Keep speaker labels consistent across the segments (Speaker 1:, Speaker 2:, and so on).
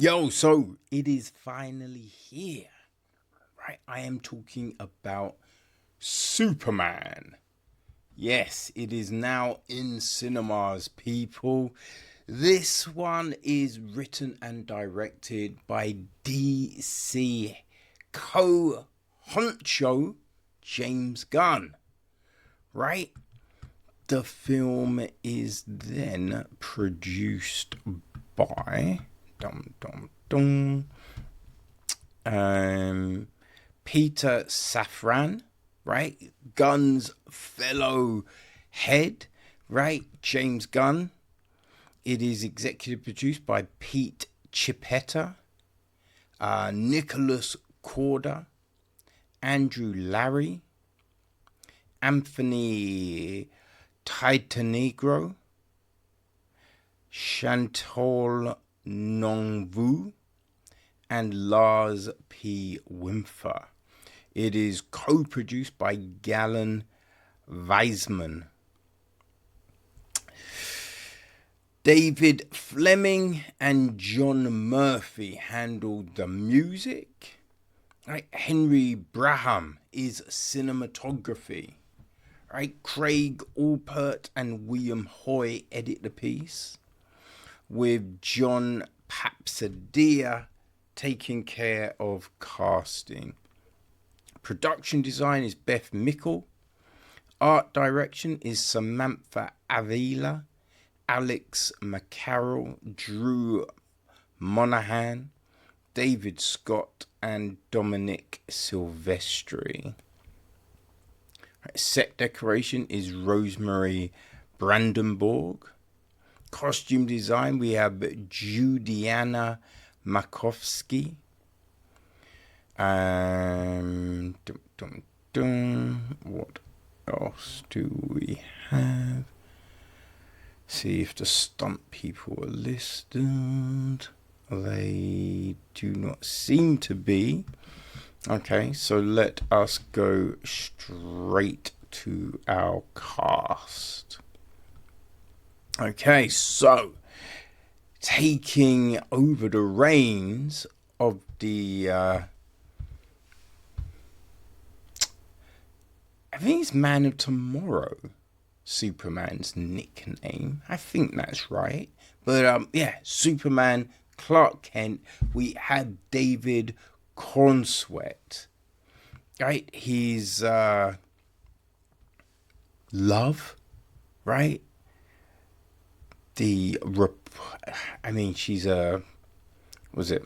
Speaker 1: Yo, so it is finally here, right? I am talking about Superman. Yes, it is now in cinemas, people. This one is written and directed by DC co-honcho James Gunn, right? The film is then produced by dum dum dum Peter Safran, right? Gunn's fellow head, right? James Gunn. It is executive produced by Pete Chippetta, Nicholas Corder, Andrew Larry, Anthony Titanegro, Chantal Nongvu, and Lars P. Wimfer. It is co-produced by Galen Weisman. David Fleming and John Murphy handled the music. Right? Henry Braham is cinematography. Right? Craig Alpert and William Hoy edit the piece, with John Papsadia taking care of casting. Production design is Beth Mickle. Art direction is Samantha Avila, Alex McCarroll, Drew Monahan, David Scott, and Dominic Silvestri. Set decoration is Rosemary Brandenburg. Costume design, we have Judiana Makovsky. What else do we have? See if the stunt people are listed. They do not seem to be. Okay, so let us go straight to our cast. Okay, so taking over the reins of the I think it's Man of Tomorrow, Superman's nickname. I think that's right. But yeah, Superman, Clark Kent. We have David Corenswet. Right? He's Love, right? She's was it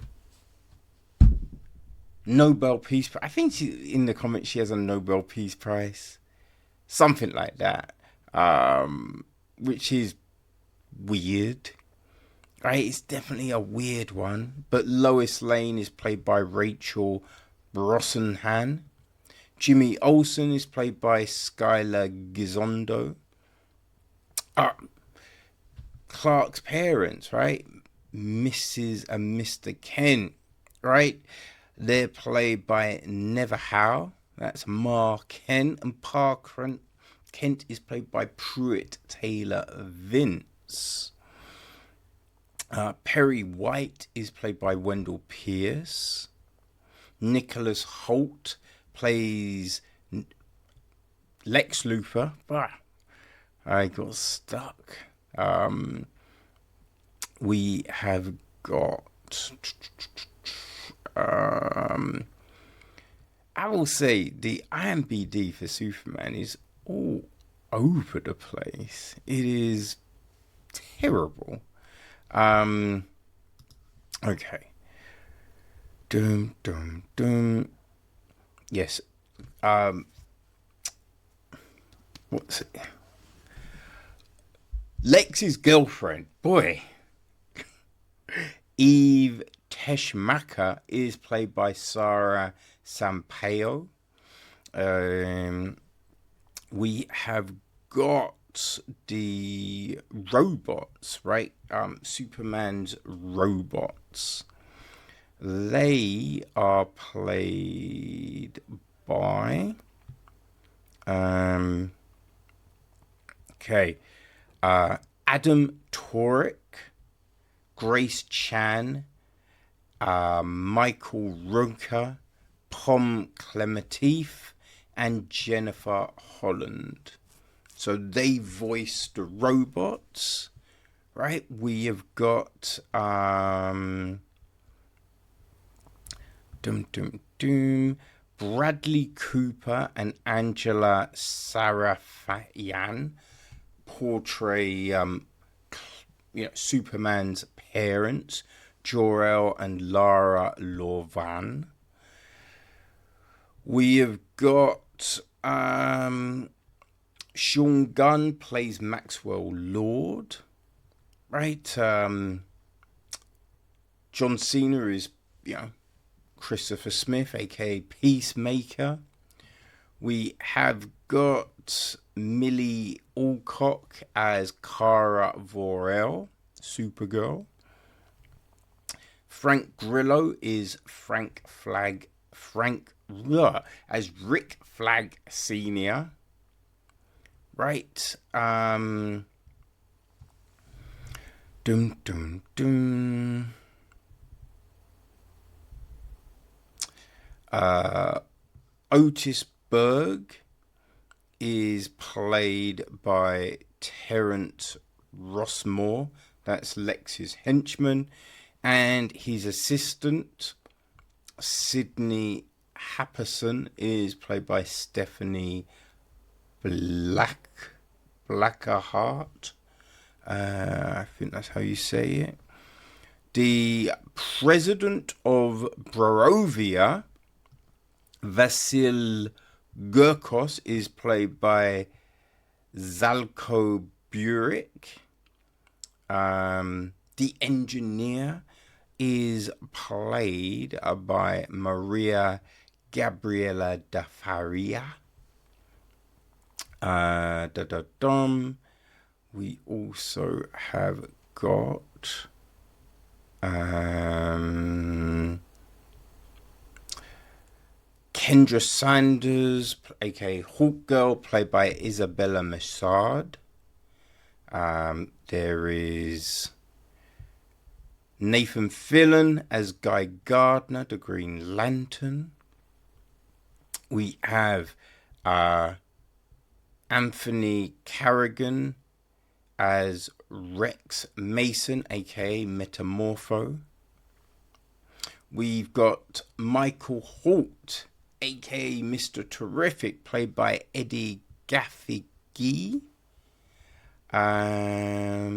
Speaker 1: Nobel Peace Prize? I think in the comments she has a Nobel Peace Prize, something like that, which is weird, right? It's definitely a weird one. But Lois Lane is played by Rachel Brosnahan. Jimmy Olsen is played by Skylar Gisondo. Clark's parents, right? Mrs. and Mr. Kent, right? They're played by Never Howe. That's Ma Kent. And Pa Kent is played by Pruitt Taylor Vince. Perry White is played by Wendell Pierce. Nicholas Holt plays Lex Luthor. I got stuck. We have got I will say the IMBD for Superman is all over the place. It is terrible. Okay. Doom, doom, doom. Yes. What's it? Lex's girlfriend, boy, Eve Teschmacher, is played by Sarah Sampaio. We have got the robots, right? Superman's robots. They are played by Adam Torek, Grace Chan, Michael Roker, Pom Clementif, and Jennifer Holland. So they voiced the robots, right? We have got Bradley Cooper and Angela Sarafian portray Superman's parents, Jor-El and Lara Lovan. We have got Sean Gunn plays Maxwell Lord, right? John Cena is, Christopher Smith, aka Peacemaker. We have got Millie Alcock as Kara Zor-El, Supergirl. Frank Grillo is as Rick Flag Sr. Right. Otis Berg is played by Terrence Rossmore. That's Lex's henchman. And his assistant, Sydney Happerson, is played by Stephanie Blackheart. I think that's how you say it. The president of Barovia, Vasil Gurkos, is played by Zalko Buric. The engineer is played by Maria Gabriela da Faria. We also have got Kendra Sanders, aka Hawk Girl, played by Isabella Messard. There is Nathan Fillion as Guy Gardner, the Green Lantern. We have Anthony Carrigan as Rex Mason, aka Metamorpho. We've got Michael Holt, aka Mr. Terrific, played by Eddie Gaffigee. I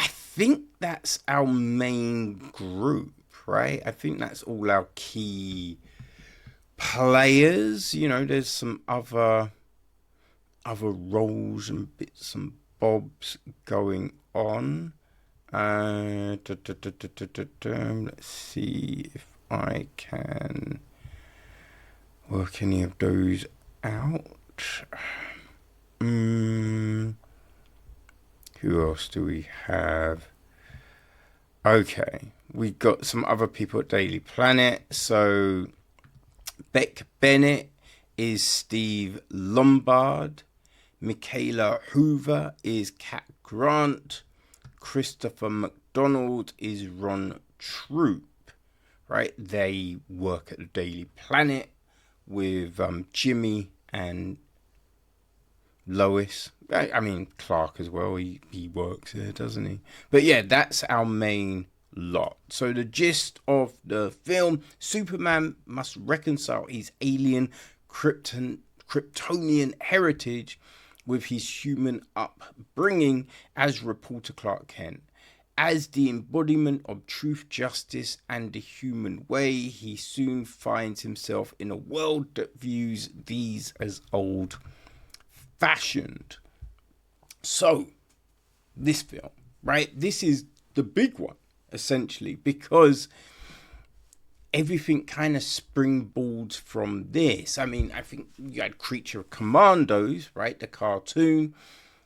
Speaker 1: think that's our main group, right? I think that's all our key players. There's some other roles and bits and bobs going on. Let's see if I can work any of those out. Who else do we have? Okay, we got some other people at Daily Planet. So Beck Bennett is Steve Lombard. Michaela Hoover is Kat Grant. Christopher McDonald is Ron Troop. Right, they work at the Daily Planet with Jimmy and Lois. I mean Clark as well. He works there, doesn't he? But yeah, that's our main lot. So the gist of the film: Superman must reconcile his alien Kryptonian heritage with his human upbringing as reporter Clark Kent. As the embodiment of truth, justice, and the human way, he soon finds himself in a world that views these as old-fashioned. So, this film, right? This is the big one, essentially, because everything kind of springboards from this. I mean, I think you had Creature Commandos, right? The cartoon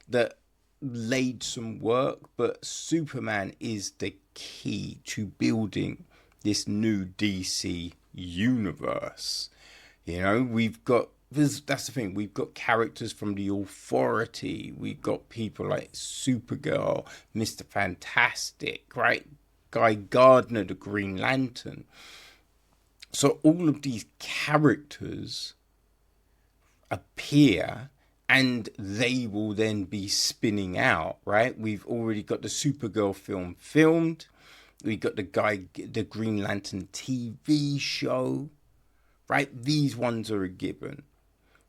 Speaker 1: that laid some work, but Superman is the key to building this new DC universe. We've got that's the thing. We've got characters from The Authority. We've got people like Supergirl, Mr. Fantastic, right? Guy Gardner, the Green Lantern. So all of these characters appear and they will then be spinning out, right? We've already got the Supergirl film filmed. We got the Green Lantern TV show, right? These ones are a given.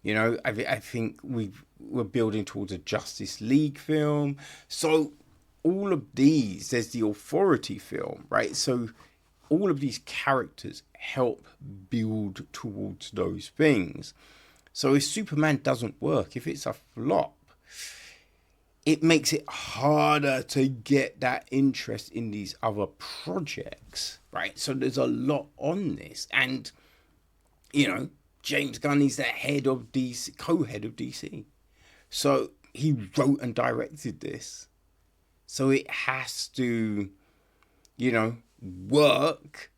Speaker 1: You know, I think we're building towards a Justice League film. So all of these, there's the Authority film, right? So all of these characters help build towards those things. So if Superman doesn't work, if it's a flop, it makes it harder to get that interest in these other projects, right? So there's a lot on this. And, you know, James Gunn is the head of DC, co-head of DC. So he wrote and directed this. So it has to, you know, work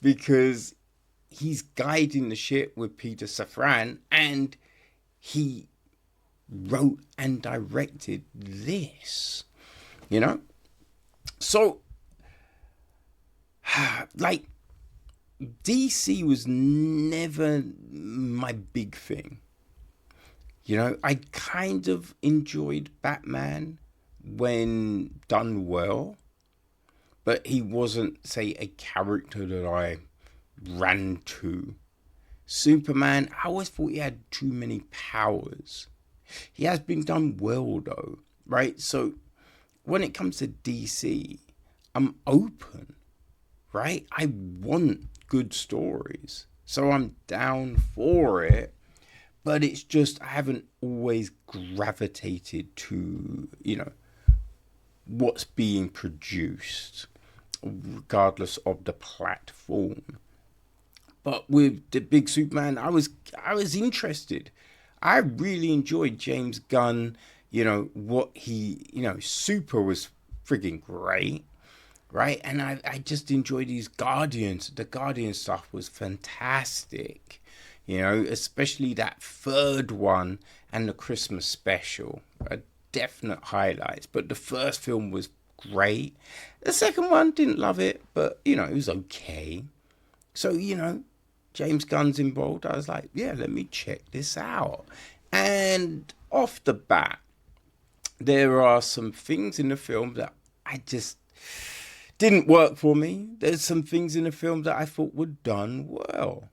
Speaker 1: because he's guiding the ship with Peter Safran and he wrote and directed this, you know? So, like, DC was never my big thing. You know, I kind of enjoyed Batman when done well, but he wasn't, say, a character that I ran to. Superman, I always thought he had too many powers. He has been done well, though, right? So when it comes to DC, I'm open, right? I want good stories, so I'm down for it. But it's just I haven't always gravitated to, you know, what's being produced, regardless of the platform. But with the big Superman, I was interested. I really enjoyed James Gunn. You know what he, you know, Super was frigging great, right? And I just enjoyed these Guardians. The Guardian stuff was fantastic. You know, especially that third one and the Christmas special are definite highlights. But the first film was great. The second one, didn't love it, but, you know, it was okay. So, you know, James Gunn's involved. I was like, yeah, let me check this out. And off the bat, there are some things in the film that I just didn't work for me. There's some things in the film that I thought were done well,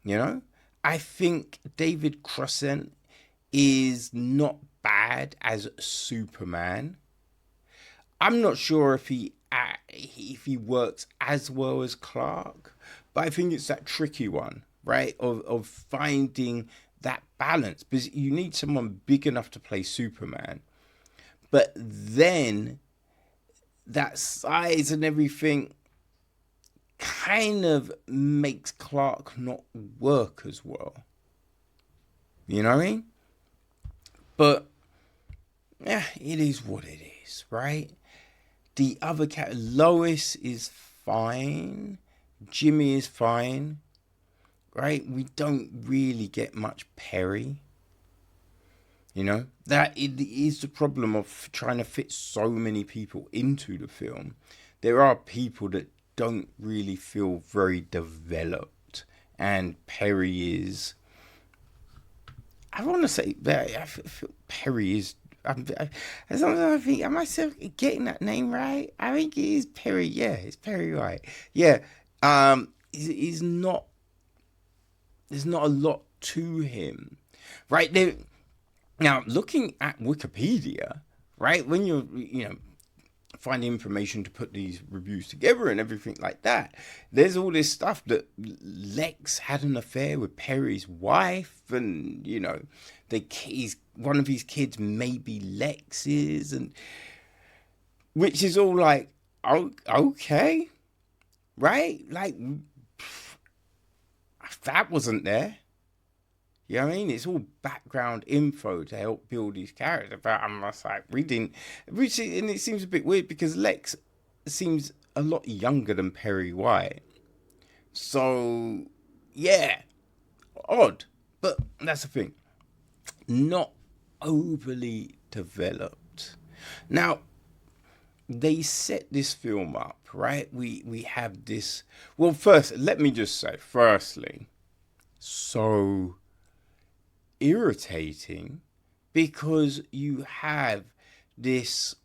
Speaker 1: you know? I think David Crossett is not bad as Superman. I'm not sure if he works as well as Clark, but I think it's that tricky one, right? Of finding that balance, because you need someone big enough to play Superman, but then that size and everything kind of makes Clark not work as well. You know what I mean? But yeah, it is what it is, right? The other cat, Lois, is fine. Jimmy is fine, right? We don't really get much Perry. You know, that is the problem of trying to fit so many people into the film. There are people that don't really feel very developed, and Perry is, I want to say that I feel Perry is, as long as I think, am I still getting that name right? I think it is Perry. Yeah, it's Perry, right? Yeah. He's not, there's not a lot to him, right? There. Now, looking at Wikipedia, right, when you're, you know, finding information to put these reviews together and everything like that, there's all this stuff that Lex had an affair with Perry's wife, and, you know, one of his kids may be Lex's, and which is all like, oh, okay, right? Like, that wasn't there. You know what I mean? It's all background info to help build these characters. But I'm just like, and it seems a bit weird because Lex seems a lot younger than Perry White. So, yeah, odd. But that's the thing. Not overly developed. Now, they set this film up, right? We have this. Well, first, let me just say, firstly, so irritating because you have this,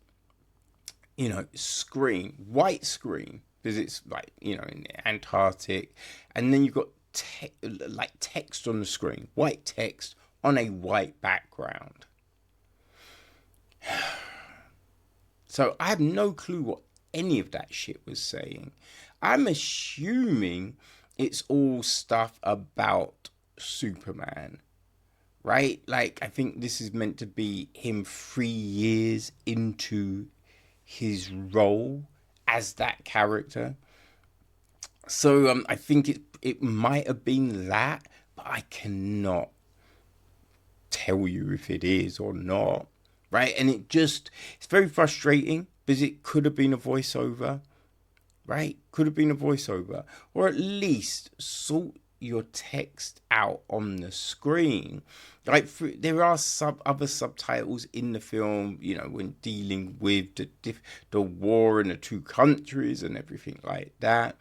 Speaker 1: screen, white screen, because it's like, in the Antarctic, and then you've got text on the screen, white text on a white background. So I have no clue what any of that shit was saying. I'm assuming it's all stuff about Superman, right? Like, I think this is meant to be him 3 years into his role as that character. So I think it might have been that, but I cannot tell you if it is or not, right? And it's very frustrating because it could have been a voiceover, right? Could have been a voiceover, or at least sort your text out on the screen. Like, there are other subtitles in the film, when dealing with the war in the two countries and everything like that.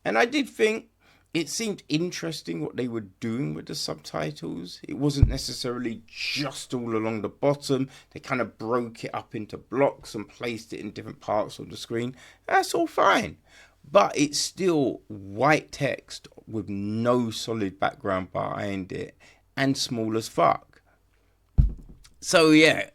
Speaker 1: And I did think it seemed interesting what they were doing with the subtitles. It wasn't necessarily just all along the bottom. They kind of broke it up into blocks and placed it in different parts of the screen. That's all fine. But it's still white text with no solid background behind it and small as fuck. So yeah,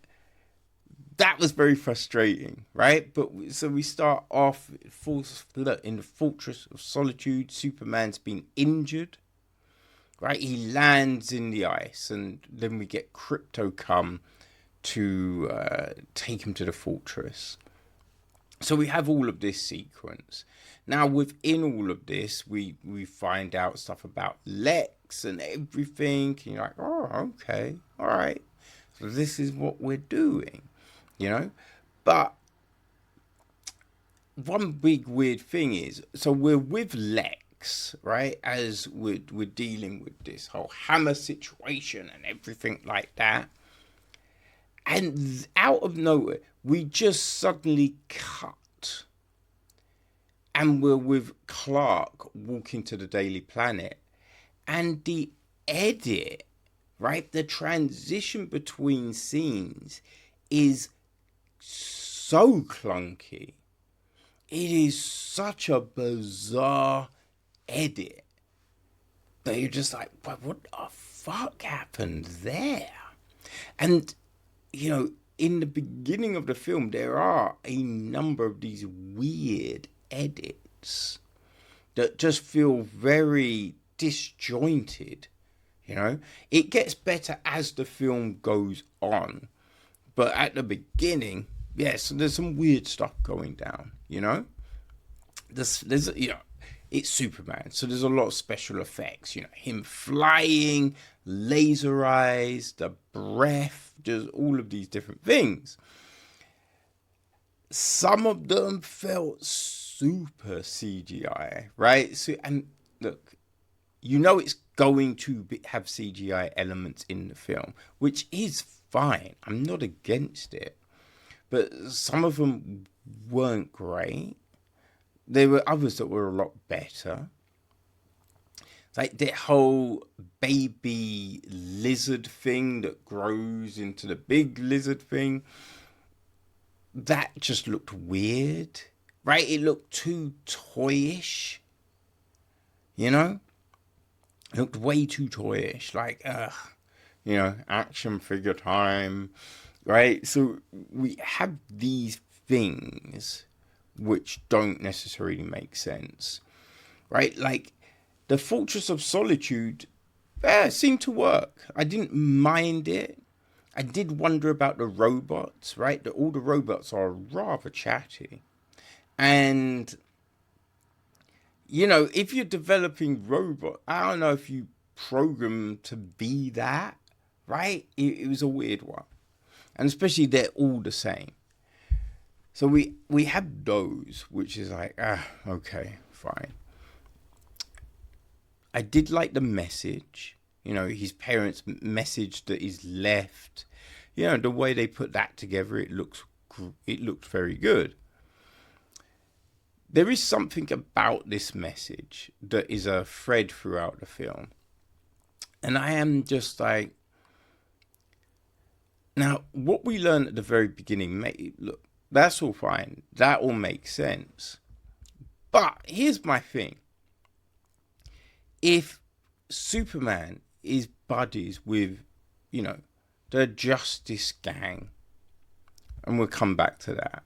Speaker 1: that was very frustrating, right? But so we start off in the Fortress of Solitude. Superman's been injured, right? He lands in the ice, and then we get Krypto come to take him to the fortress. So we have all of this sequence. Now, within all of this, we find out stuff about Lex and everything. And you're like, oh, okay, all right. So this is what we're doing, But one big weird thing is, so we're with Lex, right? As we're dealing with this whole hammer situation and everything like that. And out of nowhere, we just suddenly cut. And we're with Clark walking to the Daily Planet. And the edit, right? The transition between scenes is so clunky. It is such a bizarre edit that you're just like, what the fuck happened there? And, in the beginning of the film, there are a number of these weird edits that just feel very disjointed. It gets better as the film goes on, but at the beginning, so there's some weird stuff going down. There's it's Superman, so there's a lot of special effects. Him flying, laser eyes, the breath, just all of these different things. Some of them felt super CGI, right? So, and look, it's going to have CGI elements in the film, which is fine. I'm not against it. But some of them weren't great. There were others that were a lot better. Like the whole baby lizard thing that grows into the big lizard thing. That just looked weird, right? It looked too toyish, It looked way too toyish, like, action figure time, right? So we have these things which don't necessarily make sense, right? Like the Fortress of Solitude, seemed to work. I didn't mind it. I did wonder about the robots, right? That all the robots are rather chatty. And, if you're developing robots, I don't know if you program to be that, right? It was a weird one. And especially they're all the same. So we have those, which is like, okay, fine. I did like the message, You know, his parents' message that is left. You know, the way they put that together, it looks very good. There is something about this message that is a thread throughout the film. And I am just like, now, what we learned at the very beginning, look, that's all fine. That all makes sense. But here's my thing. If Superman is buddies with, you know, the Justice Gang, and we'll come back to that,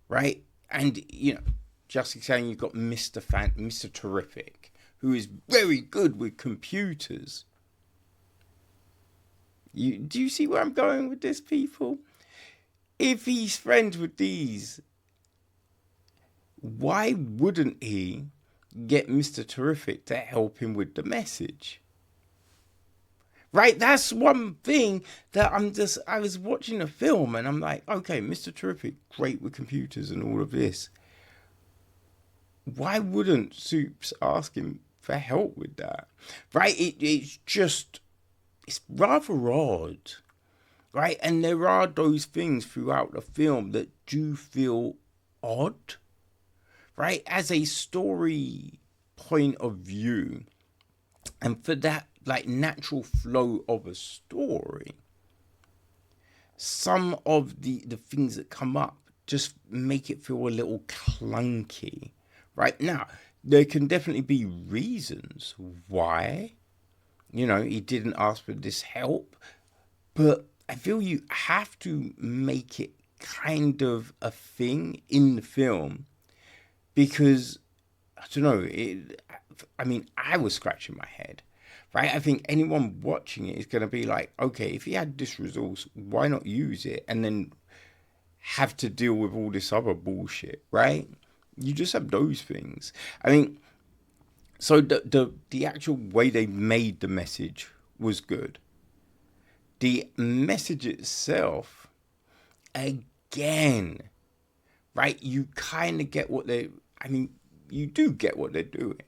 Speaker 1: right? And, you know, Justice Gang, you've got Mr. Terrific, who is very good with computers. Do you see where I'm going with this, people? If he's friends with these, why wouldn't he get Mr. Terrific to help him with the message? Right? That's one thing that I was watching a film and I'm like, okay, Mr. Terrific, great with computers and all of this. Why wouldn't Supes ask him for help with that? Right? It's rather odd, right? And there are those things throughout the film that do feel odd, right? As a story point of view, and for that, like, natural flow of a story, some of the things that come up just make it feel a little clunky, right? Now, there can definitely be reasons why, you know, he didn't ask for this help, but I feel you have to make it kind of a thing in the film because, I don't know, I was scratching my head, right? I think anyone watching it is going to be like, okay, if he had this resource, why not use it and then have to deal with all this other bullshit, right? You just have those things. I mean, so the actual way they made the message was good. The message itself, again, right? You kind of get you do get what they're doing.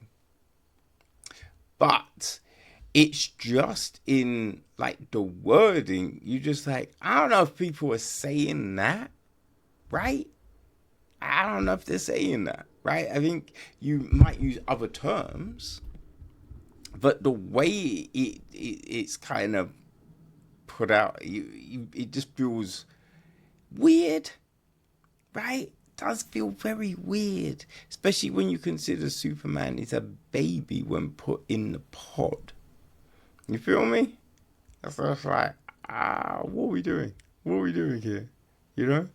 Speaker 1: But it's just in, like, the wording, you just like, I don't know if people are saying that, right? I don't know if they're saying that, right? I think you might use other terms, but the way it's kind of put out, it just feels weird, right? It does feel very weird, especially when you consider Superman is a baby when put in the pod. You feel me? That's like, what are we doing? What are we doing here? You know?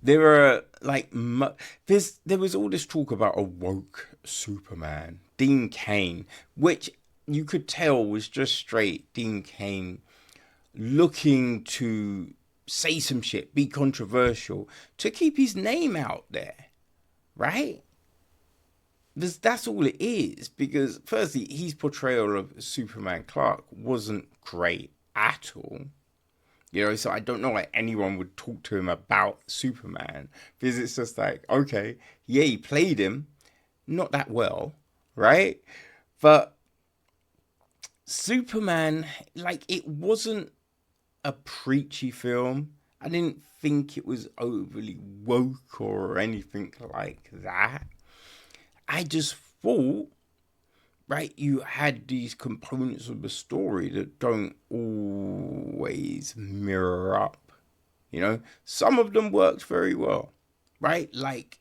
Speaker 1: There are, like, there was all this talk about a woke Superman, Dean Cain, which you could tell was just straight Dean Cain looking to say some shit, be controversial, to keep his name out there, right? That's all it is, because firstly, his portrayal of Superman Clark wasn't great at all. You know, so I don't know why anyone would talk to him about Superman, because it's just like, okay, yeah, he played him, not that well, right? But Superman, like, it wasn't a preachy film. I didn't think it was overly woke or anything like that. I just thought, right, you had these components of the story that don't always mirror up. You know, some of them worked very well, right? Like,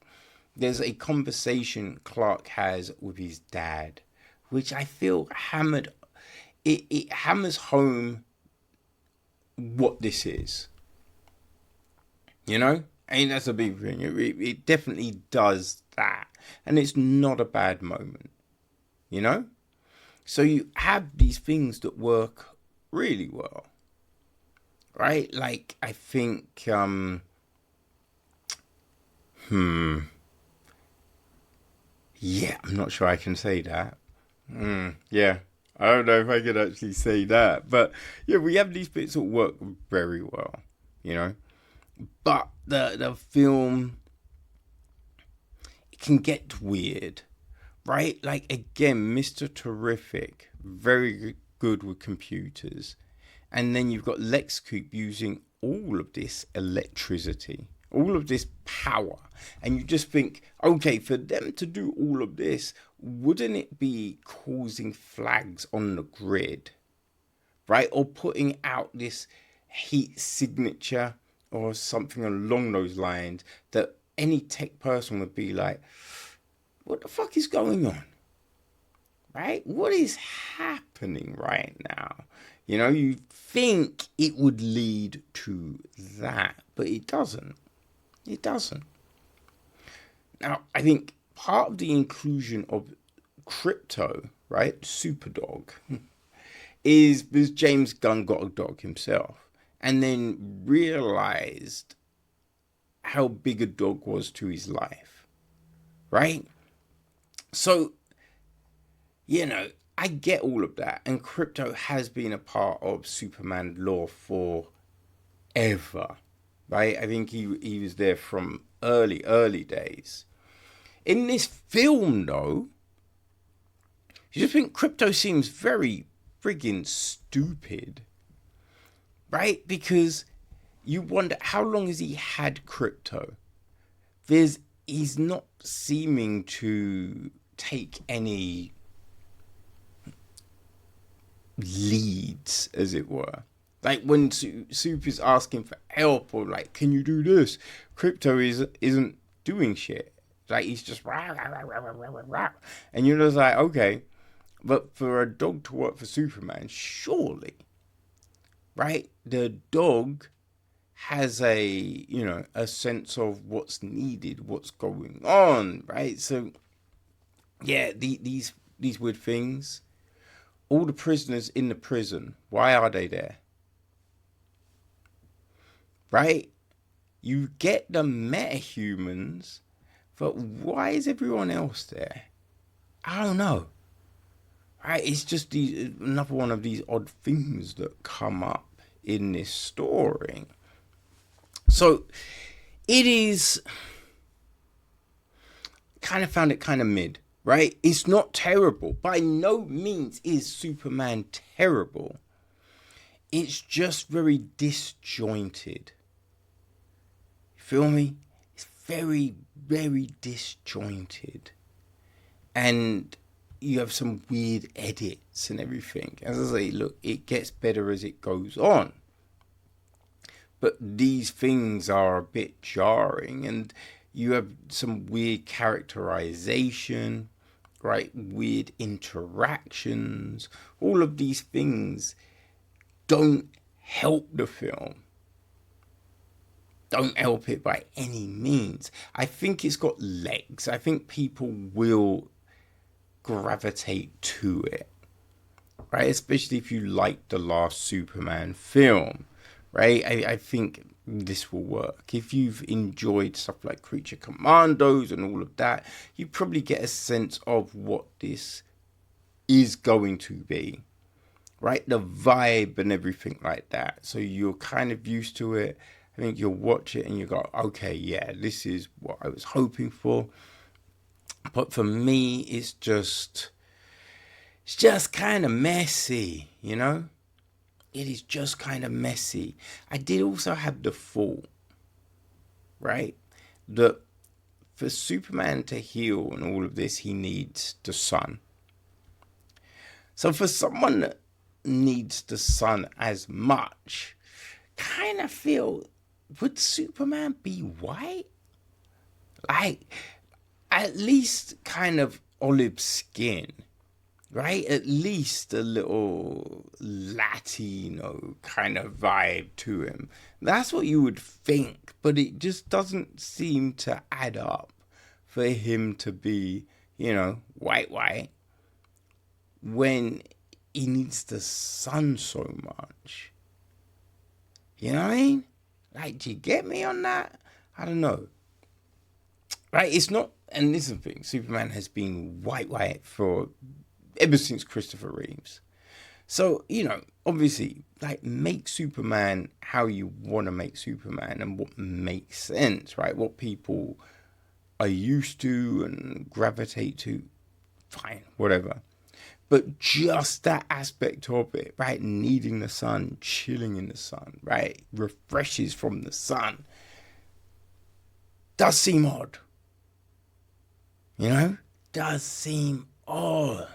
Speaker 1: there's a conversation Clark has with his dad, which I feel it hammers home what this is. You know? I mean, that's a big thing. It definitely does that. And it's not a bad moment. You know? So you have these things that work really well. Right? Like, I think, yeah, I'm not sure I can say that. Yeah. I don't know if I can actually say that. But, yeah, we have these bits that work very well. You know? But the film, it can get weird, right? Like, again, Mr. Terrific, very good with computers. And then you've got Lex Coop using all of this electricity, all of this power. And you just think, okay, for them to do all of this, wouldn't it be causing flags on the grid, right? Or putting out this heat signature or something along those lines that any tech person would be like, what the fuck is going on? Right? What is happening right now? You know, you think it would lead to that, but it doesn't. It doesn't. Now, I think part of the inclusion of Crypto, right, Superdog, is because James Gunn got a dog himself and then realized how big a dog was to his life, right? So, you know, I get all of that. And Crypto has been a part of Superman lore forever, right? I think he was there from early days. In this film, though, you just think Crypto seems very friggin' stupid, right? Because you wonder, how long has he had Crypto? He's not seeming to take any leads, as it were. Like when Soup is asking for help or like, can you do this? Crypto isn't doing shit. Like he's just rah, rah, rah, rah, rah, rah, rah. And you're just like, okay, but for a dog to work for Superman, surely, right? The dog has a sense of what's needed, what's going on, right? So yeah, these weird things. All the prisoners in the prison, why are they there? Right? You get the metahumans, but why is everyone else there? I don't know. Right? It's just another one of these odd things that come up in this story. So it is kind of found it kind of mid, right? It's not terrible. By no means is Superman terrible. It's just very disjointed. Feel me? It's very, very disjointed. And you have some weird edits and everything. As I say, look, it gets better as it goes on. But these things are a bit jarring, and you have some weird characterization, right? Weird interactions. All of these things don't help the film. Don't help it by any means. I think it's got legs. I think people will gravitate to it, right? Especially if you like the last Superman film, right? I think this will work. If you've enjoyed stuff like Creature Commandos and all of that, you probably get a sense of what this is going to be, right? The vibe and everything like that. So you're kind of used to it. I think you'll watch it and you go, okay, yeah, this is what I was hoping for. But for me, it's just kind of messy, you know? It is just kind of messy. I did also have the thought, right, that for Superman to heal and all of this, he needs the sun. So for someone that needs the sun as much, kind of feel, would Superman be white? Like, at least kind of olive skin, right? At least a little Latino kind of vibe to him. That's what you would think, but it just doesn't seem to add up for him to be, white, when he needs the sun so much. You know what I mean? Like, do you get me on that? I don't know. Right? It's not, and this is the thing, Superman has been white for ever since Christopher Reeves. So, obviously, like, make Superman how you want to make Superman and what makes sense, right? What people are used to and gravitate to. fine, whatever. But just that aspect of it, right? Needing the sun, chilling in the sun, right? Refreshes from the sun. Does seem odd. You know? Does seem odd.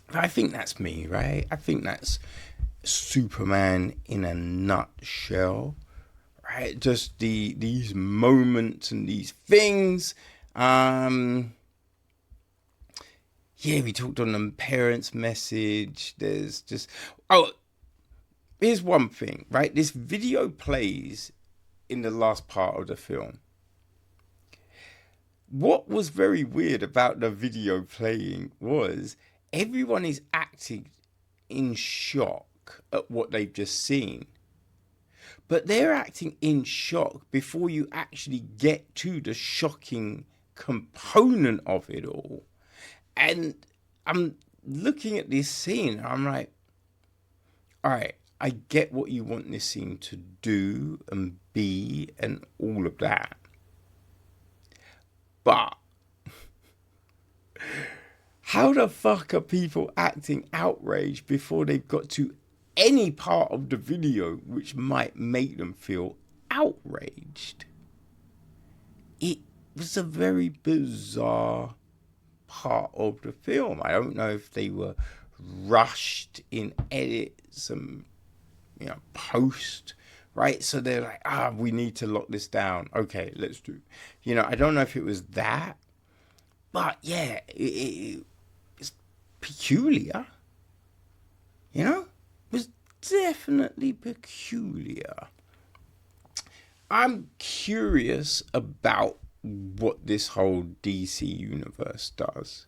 Speaker 1: But I think that's me, right? I think that's Superman in a nutshell. Right? Just these moments and these things. Yeah, we talked on the parents' message. There's just... Oh, here's one thing, right? This video plays in the last part of the film. What was very weird about the video playing was everyone is acting in shock at what they've just seen. But they're acting in shock before you actually get to the shocking component of it all. And I'm looking at this scene, I'm like, all right, I get what you want this scene to do and be and all of that. But how the fuck are people acting outraged before they've got to any part of the video which might make them feel outraged? It was a very bizarre part of the film. I don't know if they were rushed in edits and post, right? So they're like, we need to lock this down. Okay, let's do. I don't know if it was that, but yeah, it's peculiar. It was definitely peculiar. I'm curious about what this whole DC universe does.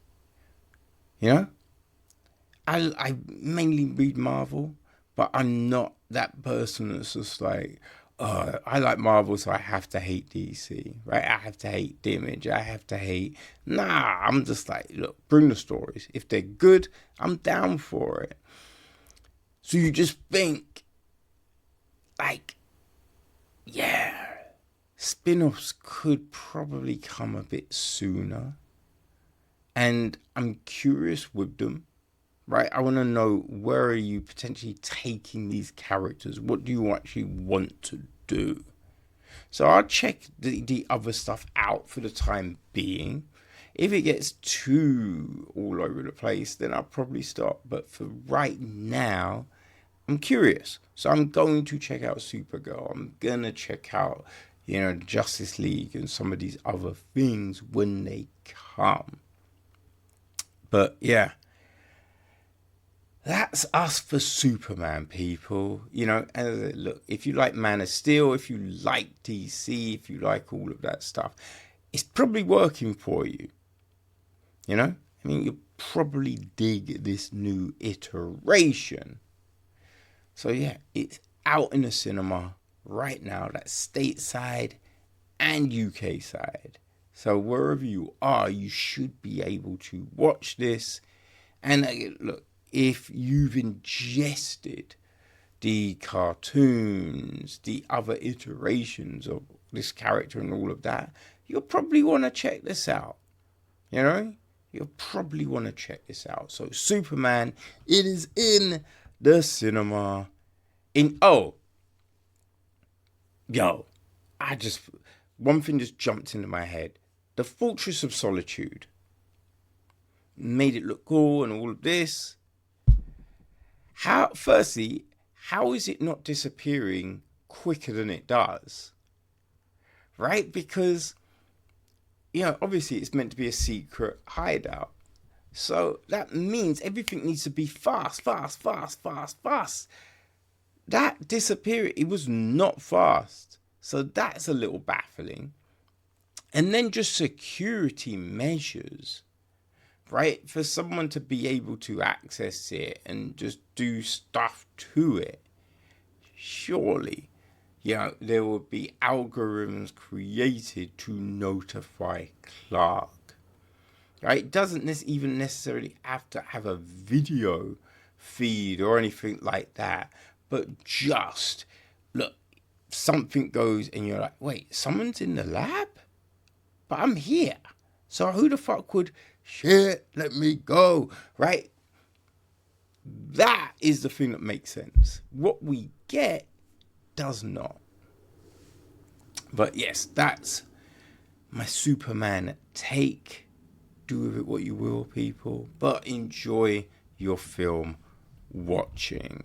Speaker 1: I mainly read Marvel, but I'm not that person that's just like, I like Marvel, so I have to hate DC, right? I have to hate the Image. I have to hate... Nah, I'm just like, look, bring the stories. If they're good, I'm down for it. So you just think, like, yeah, spin-offs could probably come a bit sooner. And I'm curious with them, right? I want to know, where are you potentially taking these characters? What do you actually want to do? So I'll check the other stuff out for the time being. If it gets too all over the place, then I'll probably stop. But for right now, I'm curious. So I'm going to check out Supergirl. I'm going to check out, Justice League and some of these other things when they come. But yeah, that's us for Superman, people. And look, if you like Man of Steel, if you like DC, if you like all of that stuff, it's probably working for you. You'll probably dig this new iteration. So yeah, it's out in the cinema right now. That's stateside and UK side. So wherever you are, you should be able to watch this. And look, if you've ingested the cartoons, the other iterations of this character and all of that, you'll probably want to check this out. You'll probably want to check this out. So Superman, it is in the cinema. One thing just jumped into my head. The Fortress of Solitude made it look cool and all of this. How is it not disappearing quicker than it does? Right? Because, obviously it's meant to be a secret hideout. So that means everything needs to be fast. That disappearing, it was not fast. So that's a little baffling. And then just security measures, right? For someone to be able to access it and just do stuff to it. Surely, there will be algorithms created to notify Clark. Right? It doesn't even necessarily have to have a video feed or anything like that. But just, look, something goes and you're like, wait, someone's in the lab? But I'm here. So who the fuck would, shit, let me go, right? That is the thing that makes sense. What we get does not. But yes, that's my Superman take. Do with it what you will, people. But enjoy your film watching.